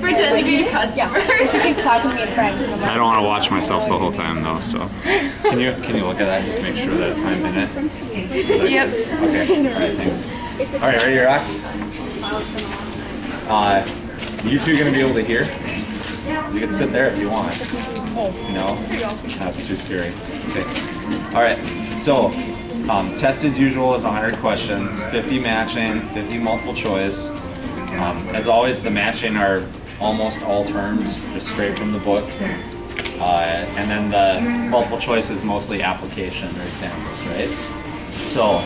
Pretend to be a customer. Yeah. She keeps talking to me in French. And I'm like, I don't want to watch myself the whole time though, so. Can you look at that and just make sure that I'm in it? Yep. Okay, alright, thanks. Alright, ready to rock? You two gonna be able to hear? You can sit there if you want. No? That's too scary. Okay. Alright, so test as usual is 100 questions, 50 matching, 50 multiple choice. As always, the matching are almost all terms, just straight from the book. And then the multiple choice is mostly application or examples, right? So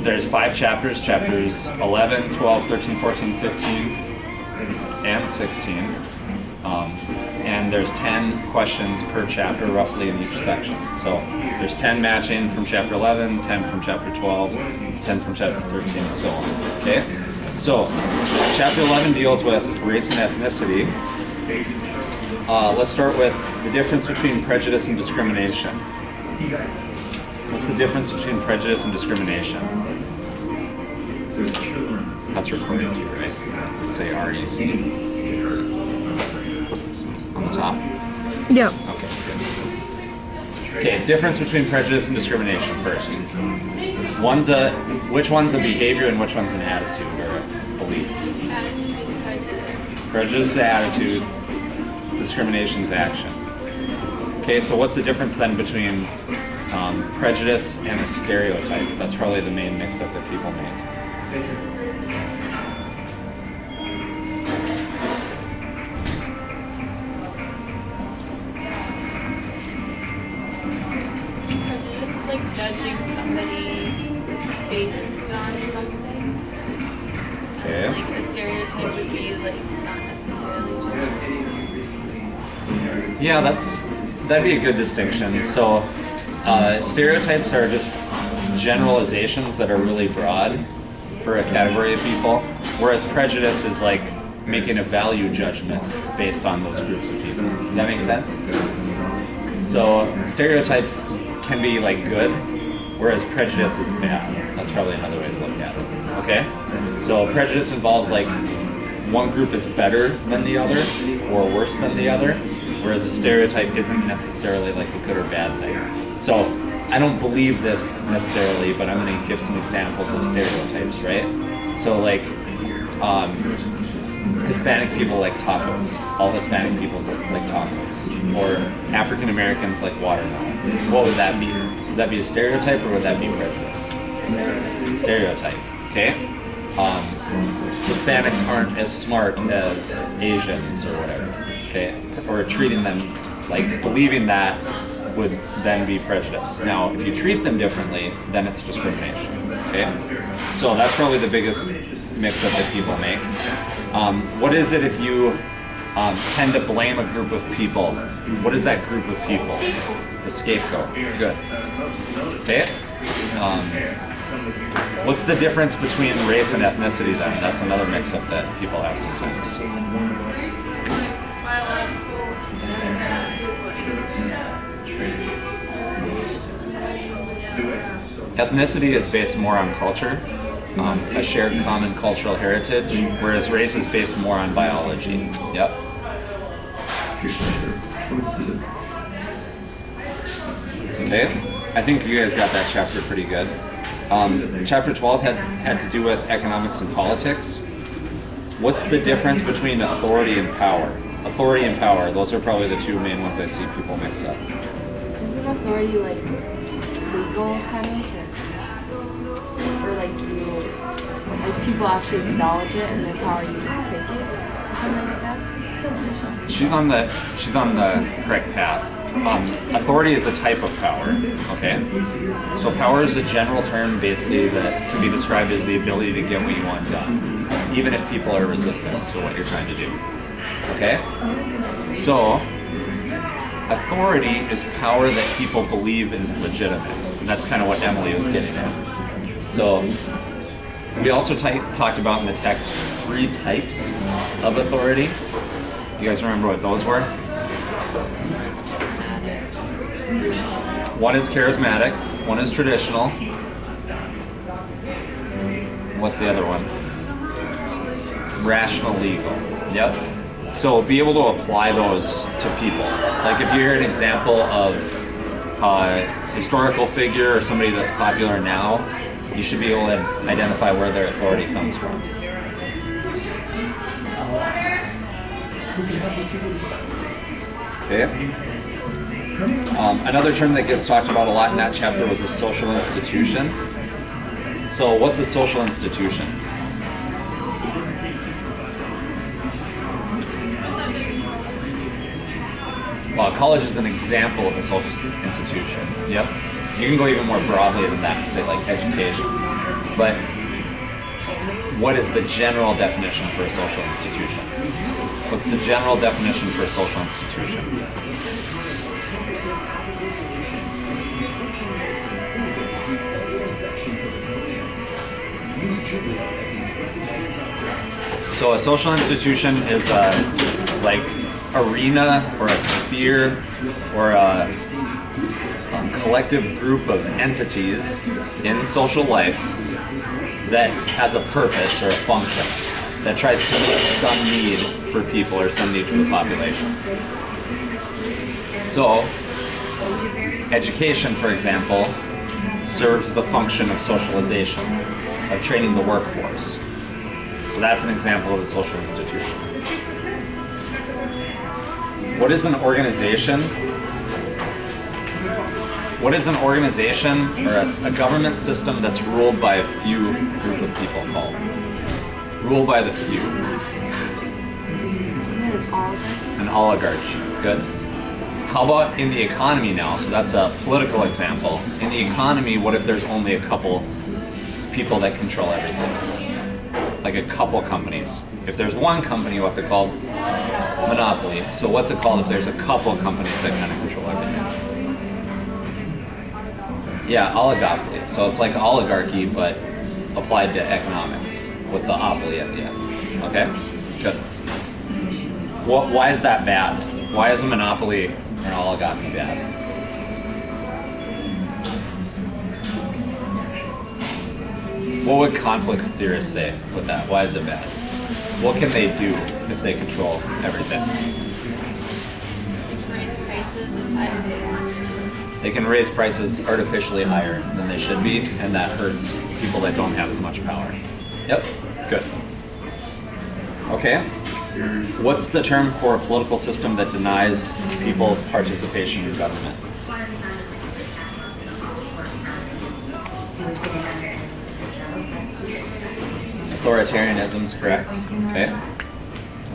there's 5 chapters, chapters 11, 12, 13, 14, 15, and 16. And there's 10 questions per chapter roughly in each section. So there's 10 matching from chapter 11, 10 from chapter 12, 10 from chapter 13, and so on, okay? So chapter 11 deals with race and ethnicity. Let's start with the difference between prejudice and discrimination. What's the difference between prejudice and discrimination? That's recorded too, right? Say REC. On the top? Yep. Okay, good. Okay, difference between prejudice and discrimination first. Which one's a behavior and which one's an attitude or a belief? Attitude is prejudice. Prejudice is attitude, discrimination is action. Okay, so what's the difference then between prejudice and a stereotype? That's probably the main mix-up that people make. Prejudice is like judging somebody based on something. Okay. And then like a stereotype would be like not necessarily judging. Yeah, that'd be a good distinction. So stereotypes are just generalizations that are really broad for a category of people, whereas prejudice is like making a value judgment that's based on those groups of people. Does that make sense? So stereotypes can be like good, whereas prejudice is bad. That's probably another way to look at it. Okay? So prejudice involves like one group is better than the other or worse than the other, whereas a stereotype isn't necessarily like a good or bad thing. So I don't believe this necessarily, but I'm going to give some examples of stereotypes, right? So like Hispanic people like tacos. All Hispanic people like tacos. Or African Americans like watermelon. What would that be? Would that be a stereotype or would that be prejudice? Stereotype. Okay? Hispanics aren't as smart as Asians or whatever. Okay? Or treating them like believing that would then be prejudice. Now, if you treat them differently, then it's discrimination. Okay? So that's probably the biggest mix-up that people make. What is it if you tend to blame a group of people? What is that group of people? The scapegoat. Good. Okay? What's the difference between race and ethnicity then? That's another mix-up that people have sometimes. Ethnicity is based more on culture, a shared common cultural heritage, whereas race is based more on biology. Yep. Okay, I think you guys got that chapter pretty good. Chapter 12 had to do with economics and politics. What's the difference between authority and power? Authority and power, those are probably the two main ones I see people mix up. Isn't authority like legal kind of? Or like people actually acknowledge it and then power you just take it? Something like that? She's on the correct path. Authority is a type of power, okay? So power is a general term basically that can be described as the ability to get what you want done, even if people are resistant to what you're trying to do, okay? So authority is power that people believe is legitimate, and that's kind of what Emily was getting at. So we also talked about in the text 3 types of authority. You guys remember what those were? One is charismatic, one is traditional. What's the other one? Rational legal. Yep. So be able to apply those to people. Like if you hear an example of a historical figure or somebody that's popular now, you should be able to identify where their authority comes from. Okay. Another term that gets talked about a lot in that chapter was a social institution. So what's a social institution? Well, college is an example of a social institution. Yep. You can go even more broadly than that and say like education. But what is the general definition for a social institution? What's the general definition for a social institution? So a social institution is a like arena or a sphere or a collective group of entities in social life that has a purpose or a function that tries to meet some need for people or some need for the population. So education, for example, serves the function of socialization, of training the workforce. So that's an example of a social institution. What is an organization? What is an organization or a government system that's ruled by a few group of people called? Ruled by the few. An oligarchy. Good. How about in the economy now? So that's a political example. In the economy, what if there's only a couple people that control everything? Like a couple companies. If there's one company, what's it called? Monopoly. So what's it called if there's a couple companies that kind of control everything? Yeah, oligopoly. So it's like oligarchy, but applied to economics with the opoly at the end. Okay? Good. Why is that bad? Why is a monopoly or an oligopoly bad? What would conflict theorists say with that? Why is it bad? What can they do if they control everything? Raise prices as high as they want to. They can raise prices artificially higher than they should be, and that hurts people that don't have as much power. Yep, good. Okay, what's the term for a political system that denies people's participation in government? Authoritarianism is correct. Okay,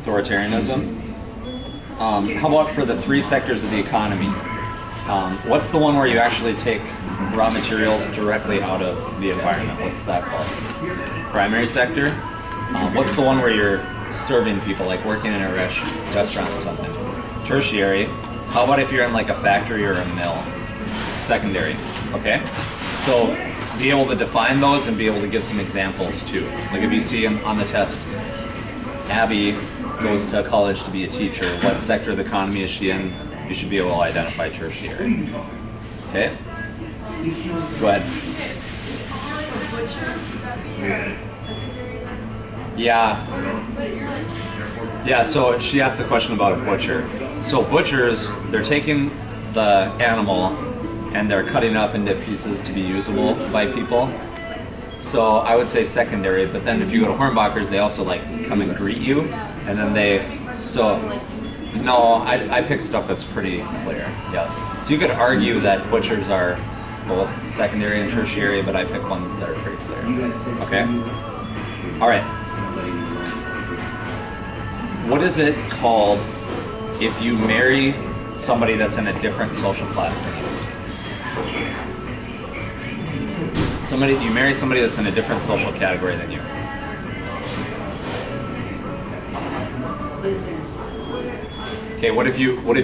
authoritarianism. How about for the three sectors of the economy? What's the one where you actually take raw materials directly out of the environment? What's that called? Primary sector. What's the one where you're serving people, like working in a restaurant or something? Tertiary. How about if you're in like a factory or a mill? Secondary. Okay. So be able to define those and be able to give some examples too. Like if you see on the test, Abby goes to college to be a teacher. What sector of the economy is she in? You should be able to identify tertiary. Okay? Go ahead. Yeah. Yeah, so she asked the question about a butcher. So butchers, they're taking the animal and they're cutting up into pieces to be usable by people. So I would say secondary, but then if you go to Hornbachers, they also like come and greet you, and then no, I pick stuff that's pretty clear. Yeah. So you could argue that butchers are both secondary and tertiary, but I pick ones that are pretty clear. Okay? All right. What is it called if you marry somebody that's in a different social class than you? You marry somebody that's in a different social category than you. Okay, what if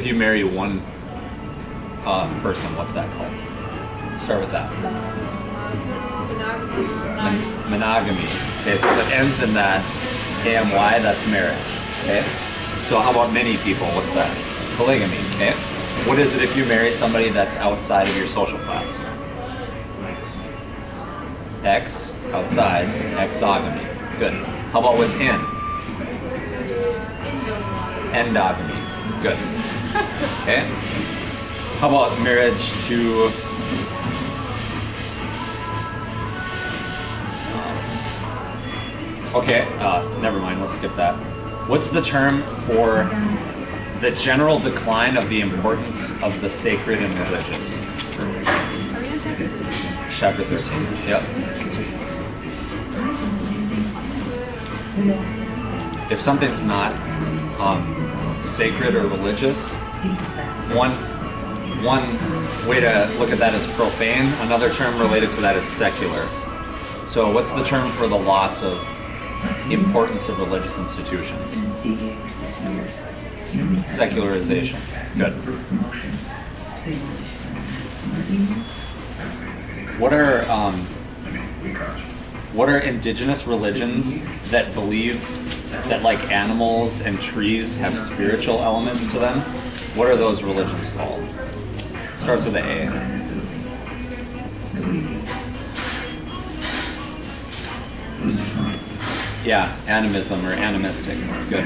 you marry one person? What's that called? Start with that. Monogamy. Okay, so if it ends in that AMY, that's marriage. Okay. So how about many people? What's that? Polygamy. Okay. What is it if you marry somebody that's outside of your social class? X, outside, exogamy. Good. How about within? Endogamy. Good. Okay. How about marriage to okay, never mind, let's skip that. What's the term for the general decline of the importance of the sacred and religious? Chapter 13. Yep. If something's not sacred or religious, one way to look at that is profane. Another term related to that is secular. So what's the term for the loss of importance of religious institutions? Secularization. Good. What are indigenous religions that believe that like animals and trees have spiritual elements to them? What are those religions called? Starts with an A. Yeah, animism or animistic. Good.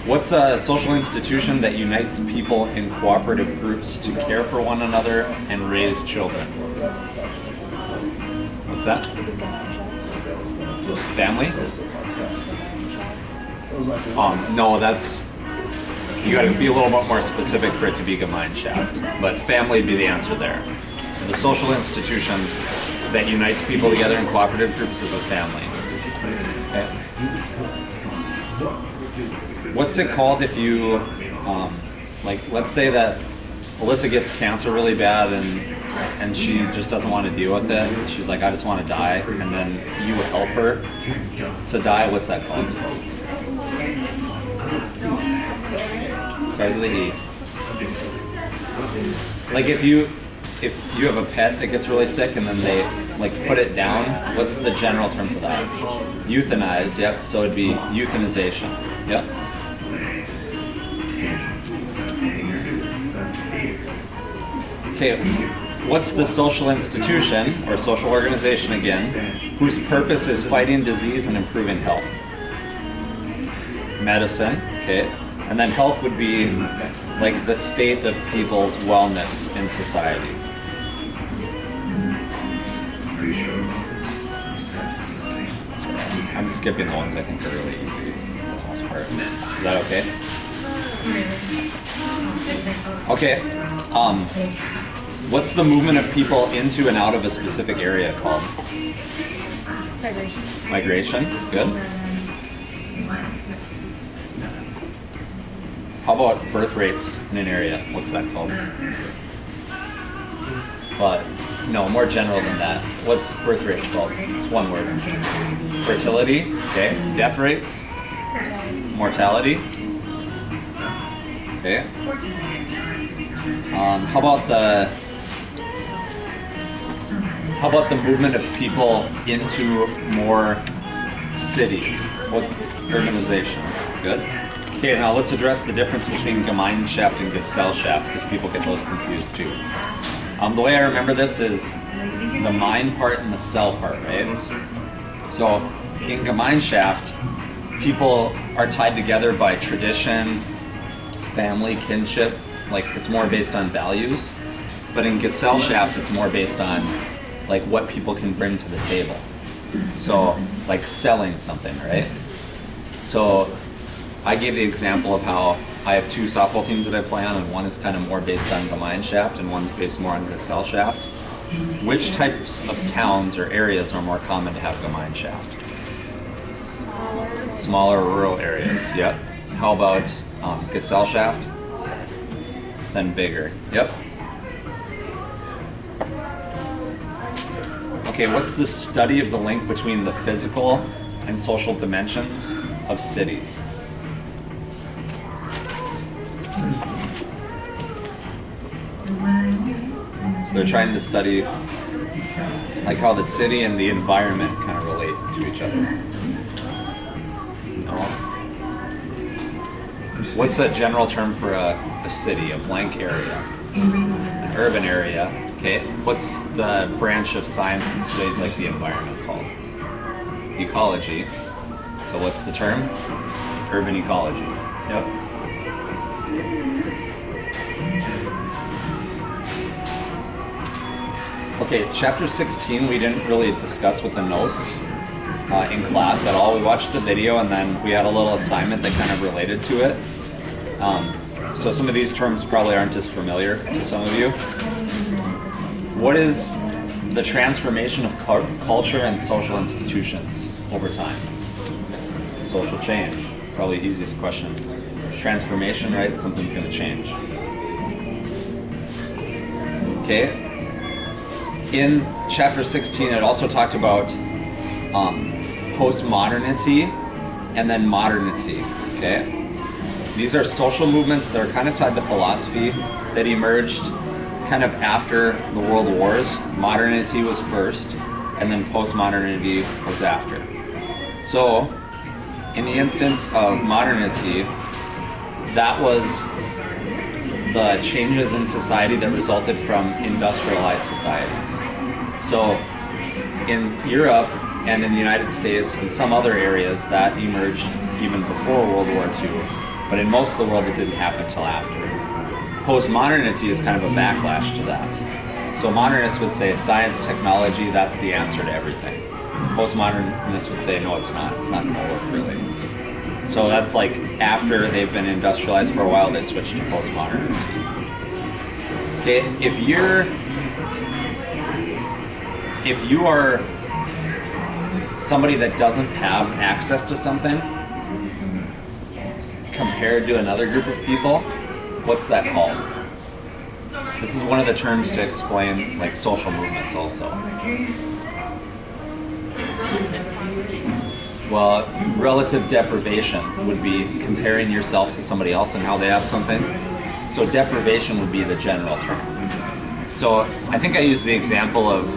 What's a social institution that unites people in cooperative groups to care for one another and raise children? What's that? Family? No, that's, you gotta be a little bit more specific for it to be Gemeinschaft, but family would be the answer there. So the social institution that unites people together in cooperative groups is a family. Okay. What's it called if you, like, let's say that Alyssa gets cancer really bad and she just doesn't want to deal with it. She's like, I just want to die, and then you help her to die. What's that called? Starts with a E. Like if you have a pet that gets really sick and then they like put it down, what's the general term for that? Euthanize. Yep. So it'd be euthanization. Yep. Okay, what's the social institution, or social organization again, whose purpose is fighting disease and improving health? Medicine, okay. And then health would be like the state of people's wellness in society. I'm skipping the ones I think are really easy for the most part. Is that okay? Okay. What's the movement of people into and out of a specific area called? Migration. Migration. Good. How about birth rates in an area? What's that called? But no, more general than that. What's birth rates called? It's one word. Fertility. Okay. Death rates. Mortality. Okay. How about the movement of people into more cities? What urbanization? Good. Okay, now let's address the difference between Gemeinschaft and Gesellschaft, because people get those confused too. The way I remember this is the mein part and the cell part, right? So in Gemeinschaft, people are tied together by tradition, family, kinship, like it's more based on values. But in Gesellschaft, it's more based on like what people can bring to the table. So like selling something, right? So I gave the example of how I have two softball teams that I play on, and one is kind of more based on Gemeinschaft and one's based more on Gesellschaft. Which types of towns or areas are more common to have Gemeinschaft? Smaller rural areas, yep. How about Gesellschaft? Then bigger, yep. Okay, what's the study of the link between the physical and social dimensions of cities? So they're trying to study like how the city and the environment kind of relate to each other. No? What's a general term for a city, a blank area? An urban area. Okay. What's the branch of science and studies like the environment called? ecology. So what's the term? Urban ecology. Yep. Okay, chapter 16 we didn't really discuss with the notes in class at all. We watched the video and then we had a little assignment that kind of related to it. So some of these terms probably aren't as familiar to some of you. What is the transformation of culture and social institutions over time? Social change, probably the easiest question. Transformation, right? Something's going to change. Okay. In chapter 16, it also talked about postmodernity and then modernity. Okay. These are social movements that are kind of tied to philosophy that emerged kind of after the world wars. Modernity was first, and then postmodernity was after. So, in the instance of modernity, that was the changes in society that resulted from industrialized societies. So, in Europe and in the United States and some other areas, that emerged even before World War II. But in most of the world, it didn't happen until after. Postmodernity is kind of a backlash to that. So modernists would say science, technology, that's the answer to everything. Postmodernists would say, no, it's not. It's not going to work, really. So that's like after they've been industrialized for a while, they switch to postmodernity. Okay, if you are somebody that doesn't have access to something compared to another group of people, what's that called? This is one of the terms to explain like social movements also. Well, relative deprivation would be comparing yourself to somebody else and how they have something. So deprivation would be the general term. So I think I used the example of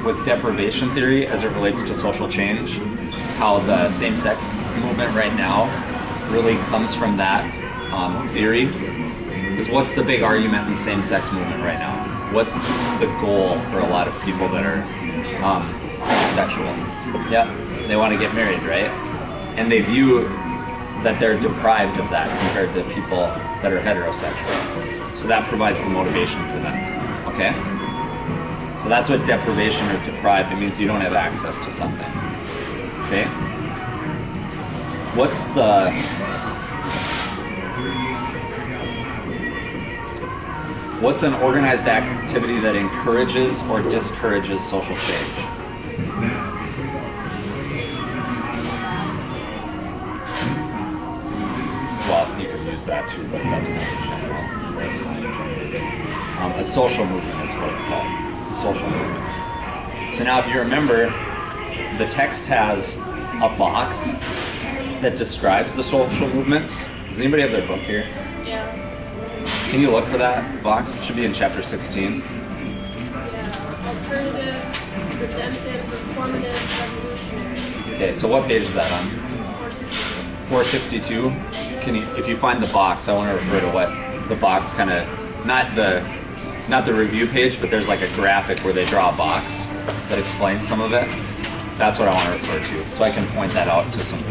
with deprivation theory as it relates to social change, how the same-sex movement right now really comes from that theory. Because what's the big argument in the same-sex movement right now? What's the goal for a lot of people that are homosexual? Yeah, they want to get married, right? And they view that they're deprived of that compared to people that are heterosexual. So that provides the motivation for them, okay? So that's what deprivation or deprived, it means you don't have access to something, okay? What's an organized activity that encourages or discourages social change? Well, you could use that too, but that's kind of general. A social movement is what it's called. A social movement. So now if you remember, the text has a box that describes the social movements. Does anybody have their book here? Yeah. Can you look for that box? It should be in chapter 16. Yeah. Alternative, redemptive, reformative, revolutionary. Okay, so what page is that on? 462. Can you, if you find the box, I want to refer to what the box kind of, not the review page, but there's like a graphic where they draw a box that explains some of it. That's what I want to refer to, so I can point that out to some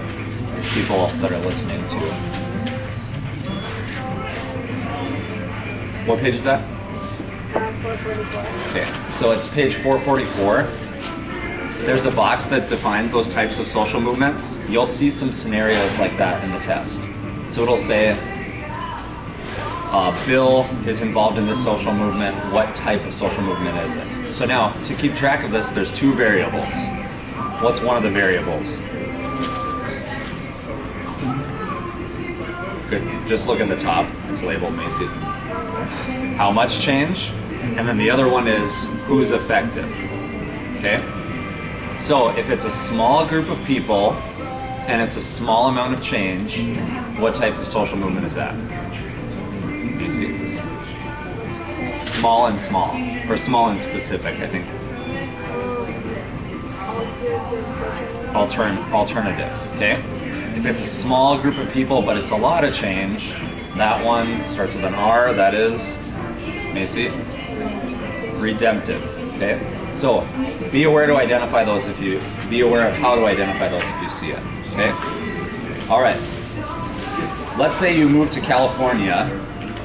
people that are listening to. What page is that? 444. Okay, so it's page 444. There's a box that defines those types of social movements. You'll see some scenarios like that in the test. So it'll say, Bill is involved in this social movement. What type of social movement is it? So now, to keep track of this, there's two variables. What's one of the variables? Good. Just look at the top. It's labeled Macy. How much change? And then the other one is who's effective. Okay? So if it's a small group of people and it's a small amount of change, what type of social movement is that? Macy? Small and small. Or small and specific, I think. Alternative, okay? If it's a small group of people but it's a lot of change, that one starts with an R, that is, Macy? Redemptive, okay? So be aware to identify those be aware of how to identify those if you see it, okay? All right. Let's say you move to California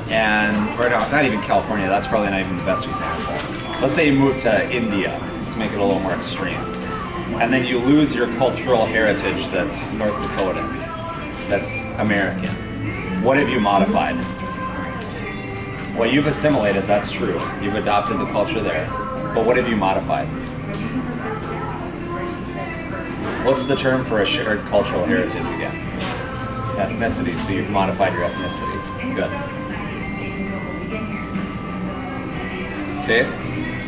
or no, not even California, that's probably not even the best example. Let's say you move to India, let's make it a little more extreme. And then you lose your cultural heritage that's North Dakota, that's American. What have you modified? Well, you've assimilated, that's true. You've adopted the culture there. But what have you modified? What's the term for a shared cultural heritage again? Ethnicity, so you've modified your ethnicity. Good. Okay,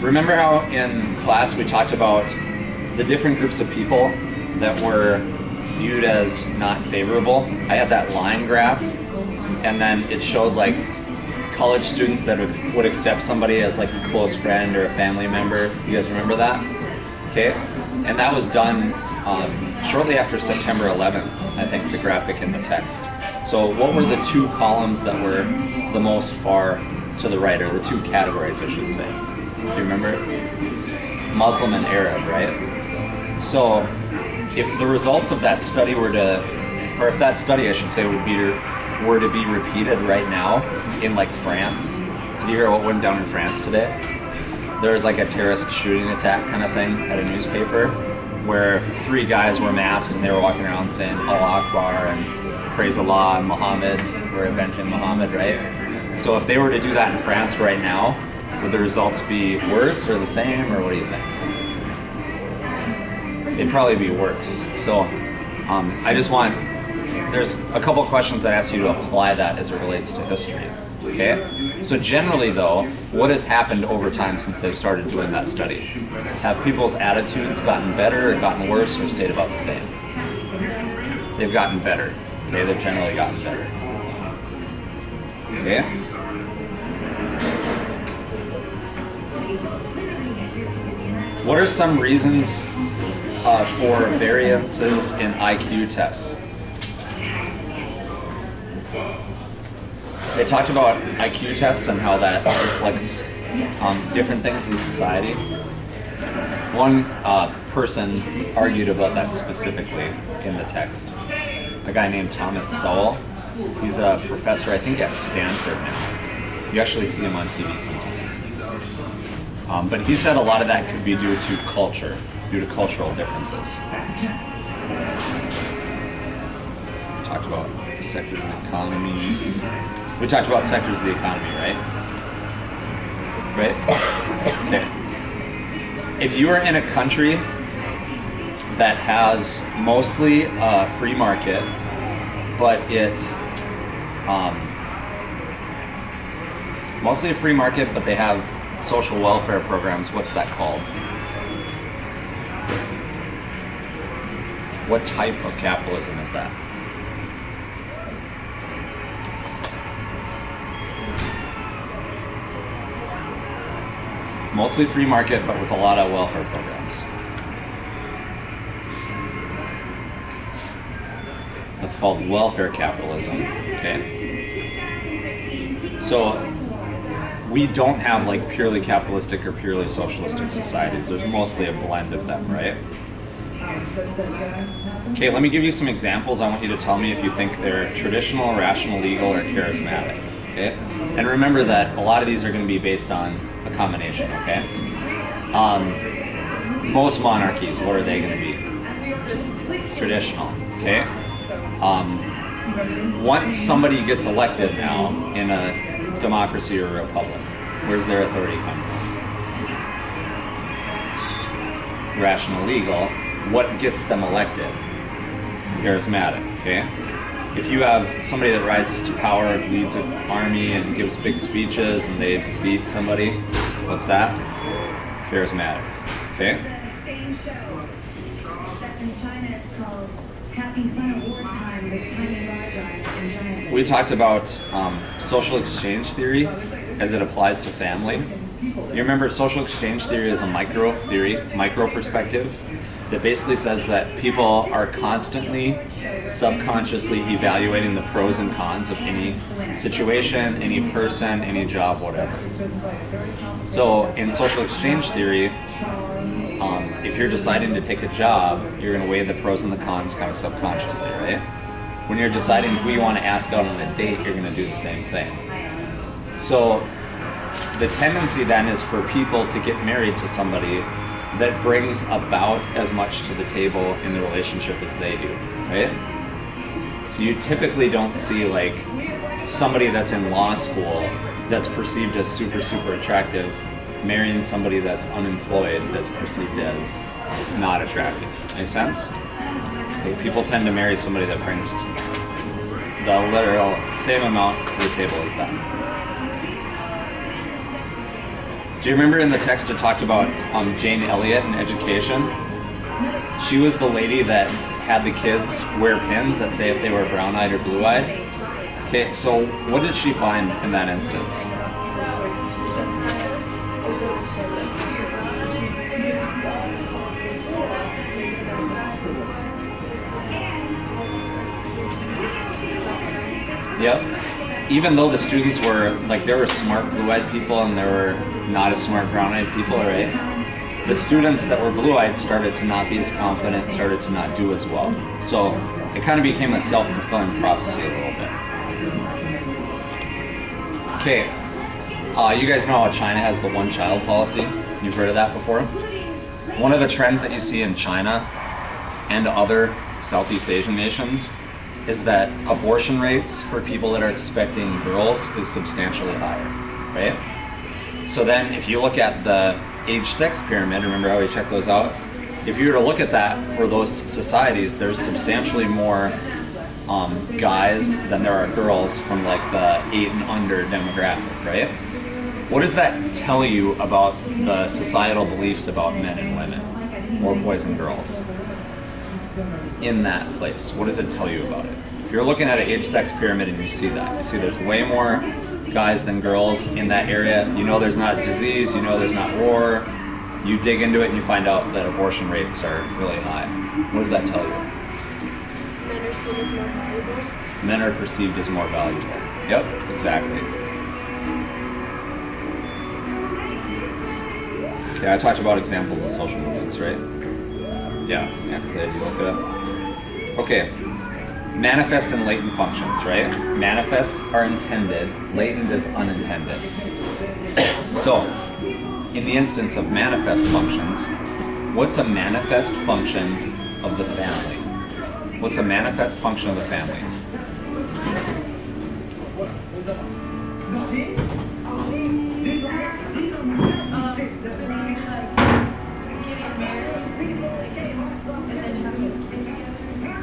remember how in class we talked about the different groups of people that were viewed as not favorable? I had that line graph, and then it showed like college students that would accept somebody as like a close friend or a family member. You guys remember that? Okay, and that was done shortly after September 11th, I think, the graphic in the text. So what were the two columns that were the most far to the right, or the two categories, I should say? Do you remember? Muslim and Arab, right? So if the results of that study were if that study, I should say, were to be repeated right now in like France, did you hear what went down in France today? There was like a terrorist shooting attack kind of thing at a newspaper where 3 guys were masked and they were walking around saying Allah Akbar and praise Allah and Muhammad, we're avenging Muhammad, right? So if they were to do that in France right now, would the results be worse or the same, or what do you think? They'd probably be worse. So there's a couple questions I ask you to apply that as it relates to history, okay? So generally though, what has happened over time since they've started doing that study? Have people's attitudes gotten better, or gotten worse, or stayed about the same? They've gotten better. Okay, they've generally gotten better. Okay? What are some reasons for variances in IQ tests? They talked about IQ tests and how that reflects different things in society. One person argued about that specifically in the text. A guy named Thomas Sowell. He's a professor, I think, at Stanford now. You actually see him on TV sometimes. But he said a lot of that could be due to culture, due to cultural differences. We talked about sectors of the economy. We talked about sectors of the economy, right? Right? Okay. If you are in a country that has mostly a free market, but mostly a free market, but they have social welfare programs, what's that called? What type of capitalism is that? Mostly free market, but with a lot of welfare programs. That's called welfare capitalism, okay? So we don't have like purely capitalistic or purely socialistic societies. There's mostly a blend of them, right? Okay, let me give you some examples. I want you to tell me if you think they're traditional, rational, legal, or charismatic, okay? And remember that a lot of these are going to be based on a combination, okay? Most monarchies, what are they going to be? Traditional, okay? Once somebody gets elected now in a democracy or a republic, where's their authority come from? Rational, legal. What gets them elected? Charismatic, okay? If you have somebody that rises to power, leads an army and gives big speeches and they defeat somebody, what's that? Charismatic, okay? We talked about social exchange theory as it applies to family. You remember social exchange theory is a micro theory, micro perspective, that basically says that people are constantly, subconsciously evaluating the pros and cons of any situation, any person, any job, whatever. So in social exchange theory, if you're deciding to take a job, you're going to weigh the pros and the cons kind of subconsciously, right? When you're deciding who you want to ask out on a date, you're going to do the same thing. So the tendency then is for people to get married to somebody that brings about as much to the table in the relationship as they do, right? So you typically don't see like somebody that's in law school that's perceived as super, super attractive marrying somebody that's unemployed that's perceived as not attractive. Make sense? Like, people tend to marry somebody that brings the literal same amount to the table as them. Do you remember in the text it talked about Jane Elliott in education? She was the lady that had the kids wear pins that say if they were brown-eyed or blue-eyed. Okay, so what did she find in that instance? Yep. Even though the students were, like, there were smart blue-eyed people and there were not as smart brown-eyed people, right? The students that were blue-eyed started to not be as confident, started to not do as well. So it kind of became a self-fulfilling prophecy a little bit. Okay, you guys know how China has the one-child policy? You've heard of that before? One of the trends that you see in China and other Southeast Asian nations is that abortion rates for people that are expecting girls is substantially higher, right? So then if you look at the age-sex pyramid, remember how we checked those out? If you were to look at that for those societies, there's substantially more guys than there are girls from like the 8 and under demographic, right? What does that tell you about the societal beliefs about men and women, or boys and girls? In that place, what does it tell you about it? If you're looking at an age-sex pyramid and you see that, you see there's way more guys than girls in that area, you know there's not disease, you know there's not war, you dig into it and you find out that abortion rates are really high. What does that tell you? Men are seen as more valuable. Men are perceived as more valuable. Yep, exactly. Yeah, I talked about examples of social movements, right? Yeah, because I had you look it up. Okay, manifest and latent functions, right? Manifests are intended, latent is unintended. So, in the instance of manifest functions, what's a manifest function of the family? What's a manifest function of the family?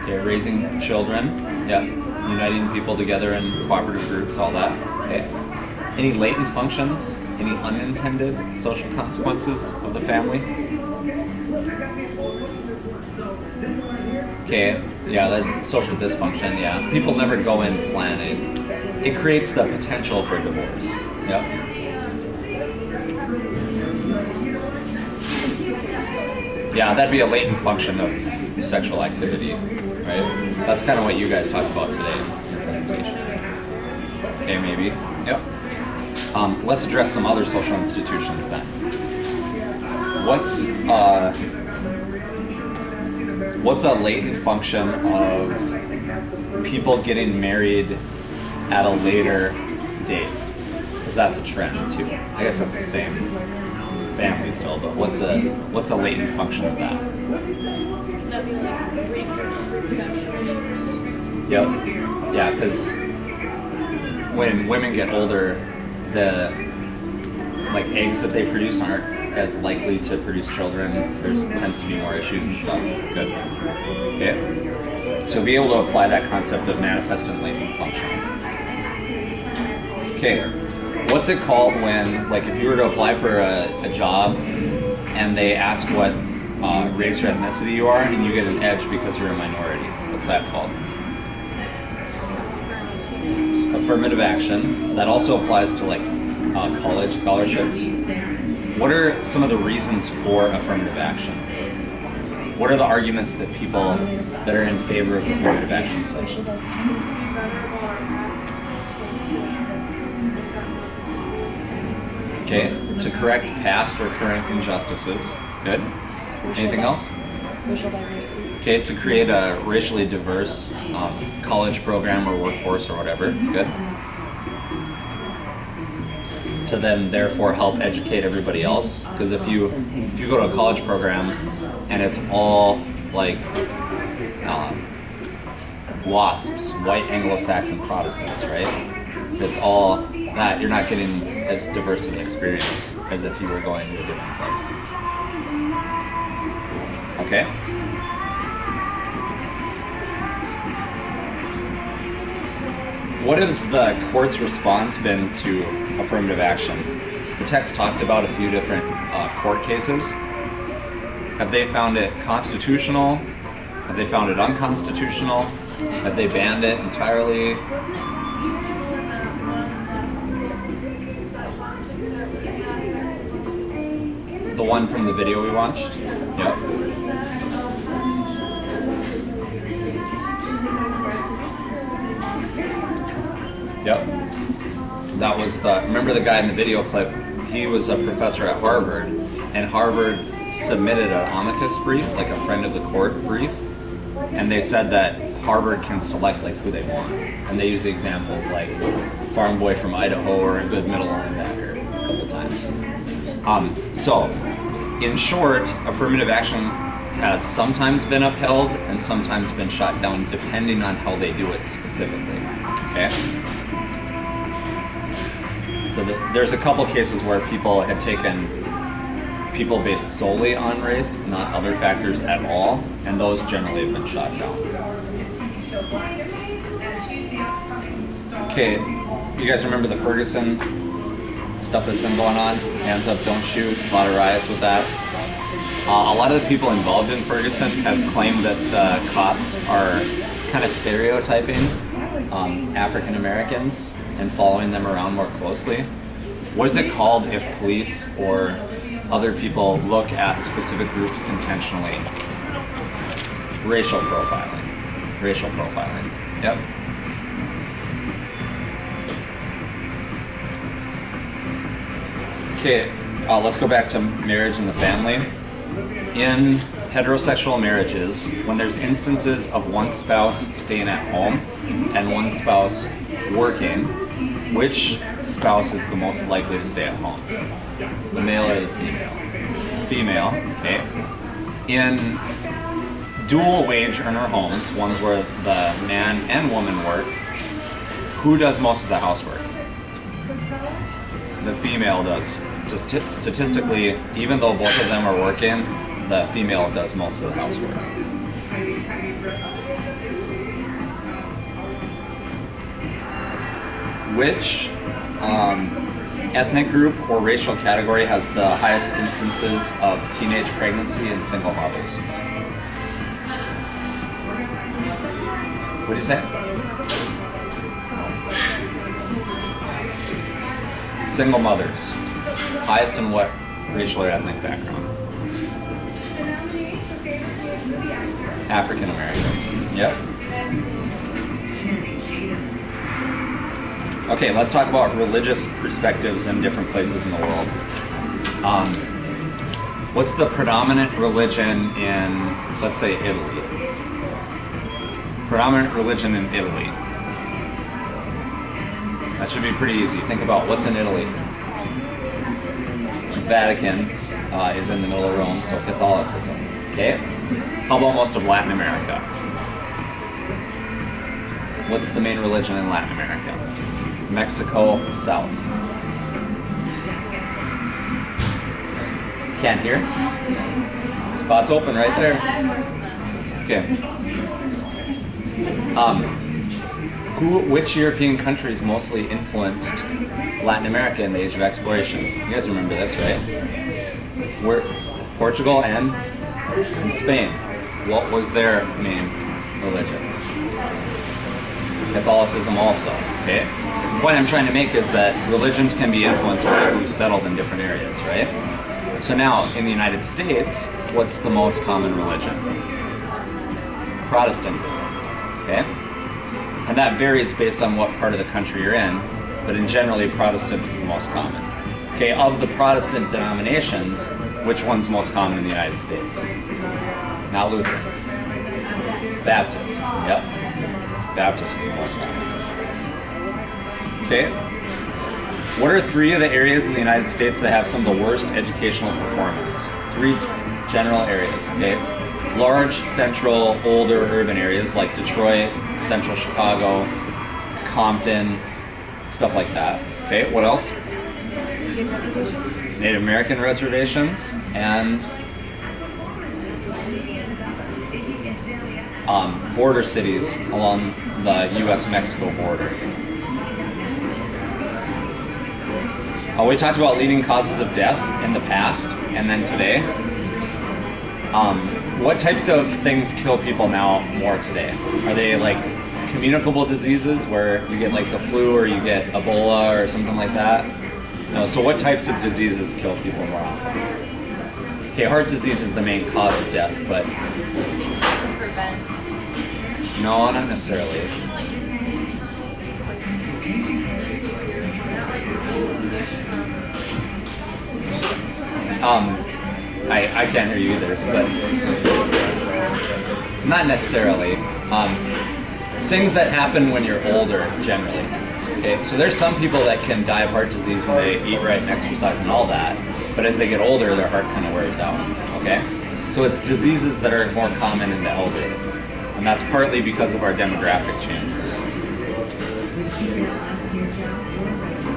Okay, raising children, yeah, uniting people together in cooperative groups, all that. Okay. Any latent functions? Any unintended social consequences of the family? Okay, yeah, that social dysfunction, yeah. People never go in planning. It creates the potential for divorce. Yep. Yeah, that'd be a latent function of sexual activity, right? That's kind of what you guys talked about today in your presentation. Okay, maybe. Yep. Let's address some other social institutions then. What's a latent function of people getting married at a later date? Because that's a trend too. I guess that's the same family still, but what's a latent function of that? Yep. Yeah, because when women get older, the eggs that they produce aren't as likely to produce children. There tends to be more issues and stuff. Good. Okay. So be able to apply that concept of manifest and latent function. Okay. What's it called when, like, if you were to apply for a job and they ask what race or ethnicity you are and you get an edge because you're a minority? What's that called? Affirmative action. That also applies to like college scholarships. What are some of the reasons for affirmative action? What are the arguments that people that are in favor of affirmative action say? Okay, to correct past or current injustices. Good. Anything else? Racial diversity. Okay, to create a racially diverse college program or workforce or whatever. Good. To then therefore help educate everybody else. Because if you go to a college program and it's all like WASPs, white Anglo-Saxon Protestants, right? It's all that, you're not getting as diverse of an experience as if you were going to a different place. Okay? What has the court's response been to affirmative action? The text talked about a few different court cases. Have they found it constitutional? Have they found it unconstitutional? Have they banned it entirely? The one from the video we watched? Yep. Yep. That was remember the guy in the video clip? He was a professor at Harvard, and Harvard submitted an amicus brief, like a friend of the court brief, and they said that Harvard can select like who they want. And they use the example of like farm boy from Idaho or a good middle linebacker a couple times. So, in short, affirmative action has sometimes been upheld and sometimes been shot down depending on how they do it specifically. Okay? So there's a couple cases where people had taken people based solely on race, not other factors at all, and those generally have been shot down. Okay, you guys remember the Ferguson stuff that's been going on? Hands up, don't shoot, a lot of riots with that. A lot of the people involved in Ferguson have claimed that the cops are kind of stereotyping African Americans and following them around more closely. What is it called if police or other people look at specific groups intentionally? Racial profiling. Racial profiling. Yep. Okay, let's go back to marriage and the family. In heterosexual marriages, when there's instances of one spouse staying at home and one spouse working, which spouse is the most likely to stay at home? The male or the female? Female, okay. In dual wage earner homes, ones where the man and woman work, who does most of the housework? The female does. Just statistically, even though both of them are working, the female does most of the housework. Which ethnic group or racial category has the highest instances of teenage pregnancy in single mothers? What do you say? Single mothers. Highest in what racial or ethnic background? African American. Yep. Okay, let's talk about religious perspectives in different places in the world. What's the predominant religion in, let's say, Italy? Predominant religion in Italy. That should be pretty easy. Think about what's in Italy. Vatican is in the middle of Rome, so Catholicism. Okay? How about most of Latin America? What's the main religion in Latin America? It's Mexico South. Can't hear? Spot's open right there. Okay. Which European countries mostly influenced Latin America in the Age of Exploration? You guys remember this, right? Where Portugal and Spain. What was their main religion? Catholicism also, okay? The point I'm trying to make is that religions can be influenced by who settled in different areas, right? So now, in the United States, what's the most common religion? Protestantism, okay? And that varies based on what part of the country you're in, but in generally, Protestant is the most common. Okay, of the Protestant denominations, which one's most common in the United States? Not Lutheran. Baptist. Yep. Baptist is the most common. Okay. What are 3 of the areas in the United States that have some of the worst educational performance? 3 general areas, okay? Large, central, older urban areas like Detroit, central Chicago, Compton, stuff like that. Okay, what else? Native American reservations and border cities along the U.S.-Mexico border. We talked about leading causes of death in the past and then today. What types of things kill people now more today? Are they like communicable diseases where you get like the flu or you get Ebola or something like that? No, so what types of diseases kill people more often? Okay, heart disease is the main cause of death, but Prevent. no, not necessarily. I can't hear you either, but not necessarily. Things that happen when you're older, generally. Okay, so there's some people that can die of heart disease and they eat right and exercise and all that, but as they get older, their heart kind of wears out. Okay, so it's diseases that are more common in the elderly, and that's partly because of our demographic changes.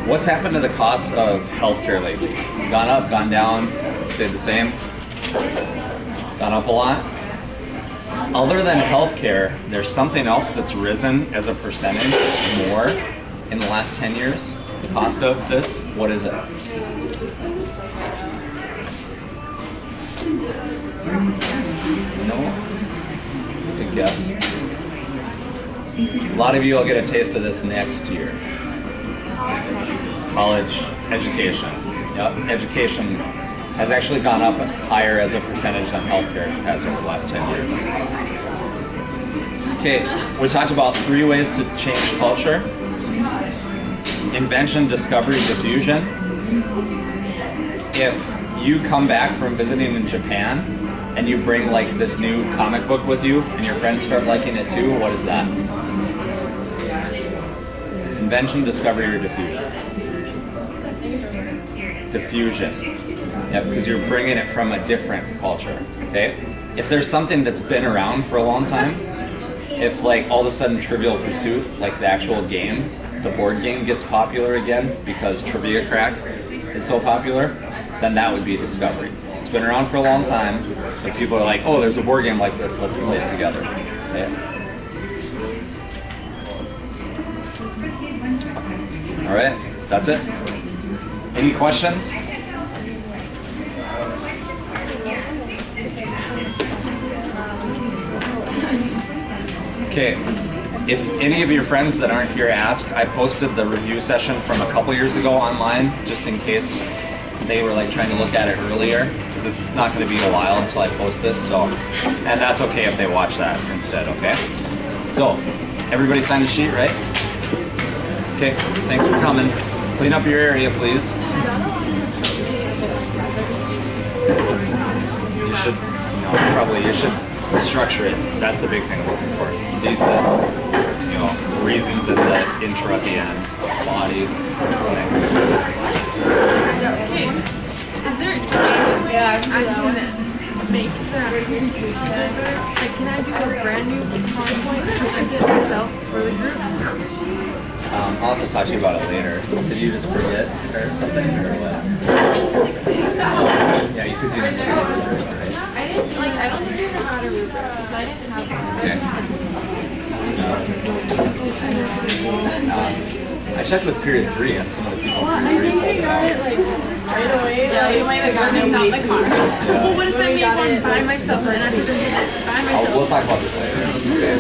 What's happened to the cost of healthcare lately? Gone up, gone down, stayed the same? Gone up a lot? Other than healthcare, there's something else that's risen as a percentage more in the last 10 years. The cost of this, what is it? No? It's a good guess. A lot of you will get a taste of this next year. College education. Yep, education has actually gone up higher as a percentage than healthcare has over the last 10 years. Okay, we talked about 3 ways to change culture. Invention, discovery, diffusion. If you come back from visiting in Japan and you bring like this new comic book with you and your friends start liking it too, what is that? Invention, discovery, or diffusion? Diffusion. Yeah, because you're bringing it from a different culture, okay? If there's something that's been around for a long time, if like all of a sudden Trivial Pursuit, like the actual game, the board game gets popular again because Trivia Crack is so popular, then that would be a discovery. It's been around for a long time, like people are like, oh, there's a board game like this, let's play it together, okay? All right, that's it. Any questions? Okay, if any of your friends that aren't here ask, I posted the review session from a couple years ago online, just in case they were like trying to look at it earlier, because it's not going to be a while until I post this, so, and that's okay if they watch that instead, okay? So, everybody signed a sheet, right? Okay, thanks for coming. Clean up your area, please. You should, you should structure it. That's the big thing I'm looking for. Thesis, reasons at the intro at the end, body, something. Okay. Is there any way I can make that presentation better? Like, can I do a brand new PowerPoint and present it myself for the group? I'll have to talk to you about it later. Did you just forget or something, or what? Yeah, you could do it later, right? I don't think I know how to rubric because I didn't have Okay. I checked with period 3 and some of the people in period 3 pulled it out. straight away. Yeah, we might have gotten it not my car. Well, what if I made one by myself and then I presented it by myself? We'll talk about this later. Okay.